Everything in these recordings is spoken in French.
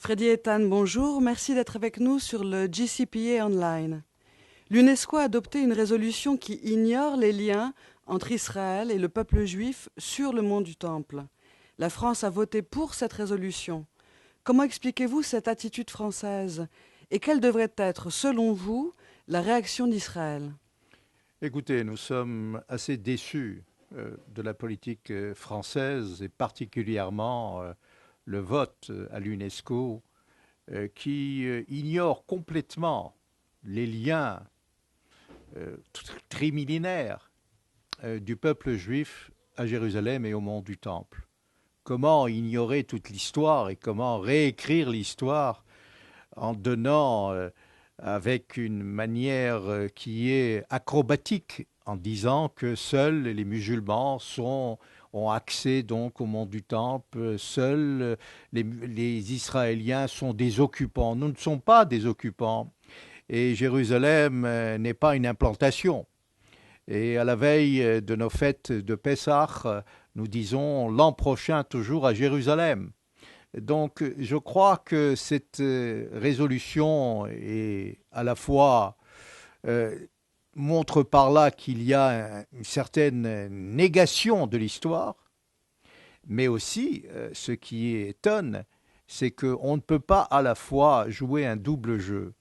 Freddy Ethan, bonjour. Merci d'être avec nous sur le GCPA Online. L'UNESCO a adopté une résolution qui ignore les liens entre Israël et le peuple juif sur le mont du Temple. La France a voté pour cette résolution. Comment expliquez-vous cette attitude française? Et quelle devrait être, selon vous, la réaction d'Israël? Écoutez, nous sommes assez déçus de la politique française et particulièrement le vote à l'UNESCO qui ignore complètement les liens trimillénaires du peuple juif à Jérusalem et au mont du Temple. Comment ignorer toute l'histoire et comment réécrire l'histoire en donnant avec une manière qui est acrobatique en disant que seuls les musulmans ont accès donc au mont du Temple, seuls les Israéliens sont des occupants. Nous ne sommes pas des occupants et Jérusalem n'est pas une implantation. Et à la veille de nos fêtes de Pessah, nous disons l'an prochain toujours à Jérusalem. Donc, je crois que cette résolution est à la fois euh, montre par là qu'il y a une certaine négation de l'histoire, mais aussi, ce qui étonne, c'est qu'on ne peut pas à la fois jouer un double jeu,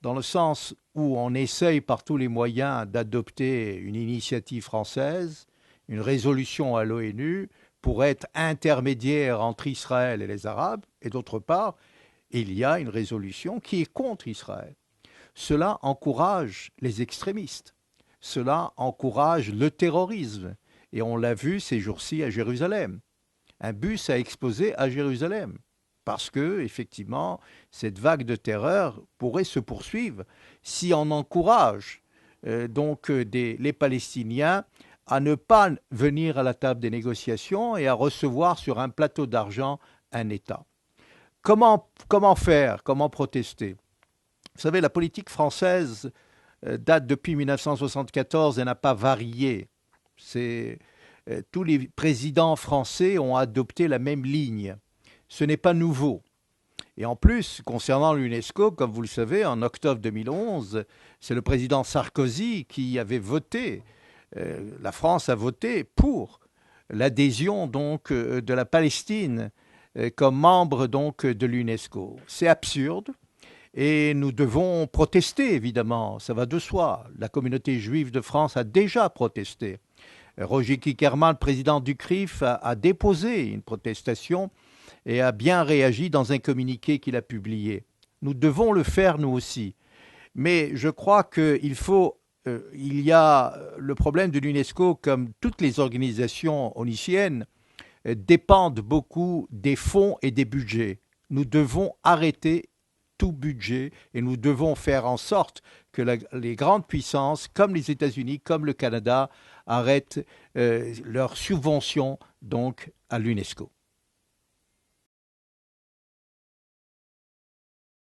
dans le sens où on essaye par tous les moyens d'adopter une initiative française, une résolution à l'ONU, pour être intermédiaire entre Israël et les Arabes, et d'autre part, il y a une résolution qui est contre Israël. Cela encourage les extrémistes, cela encourage le terrorisme, et on l'a vu ces jours-ci à Jérusalem. Un bus a explosé à Jérusalem, parce que, effectivement, cette vague de terreur pourrait se poursuivre si on encourage les Palestiniens à ne pas venir à la table des négociations et à recevoir sur un plateau d'argent un État. Comment faire? Comment protester? Vous savez, la politique française date depuis 1974 et n'a pas varié. Tous les présidents français ont adopté la même ligne. Ce n'est pas nouveau. Et en plus, concernant l'UNESCO, comme vous le savez, en octobre 2011, c'est le président Sarkozy qui avait voté, la France a voté pour l'adhésion donc de la Palestine comme membre donc de l'UNESCO. C'est absurde et nous devons protester évidemment, ça va de soi. La communauté juive de France a déjà protesté. Roger Kickerman, président du CRIF, a déposé une protestation et a bien réagi dans un communiqué qu'il a publié. Nous devons le faire nous aussi. Mais je crois il y a le problème de l'UNESCO, comme toutes les organisations onusciennes, dépendent beaucoup des fonds et des budgets. Nous devons arrêter tout budget et nous devons faire en sorte que les grandes puissances, comme les États-Unis, comme le Canada, arrêtent leurs subventions donc à l'UNESCO.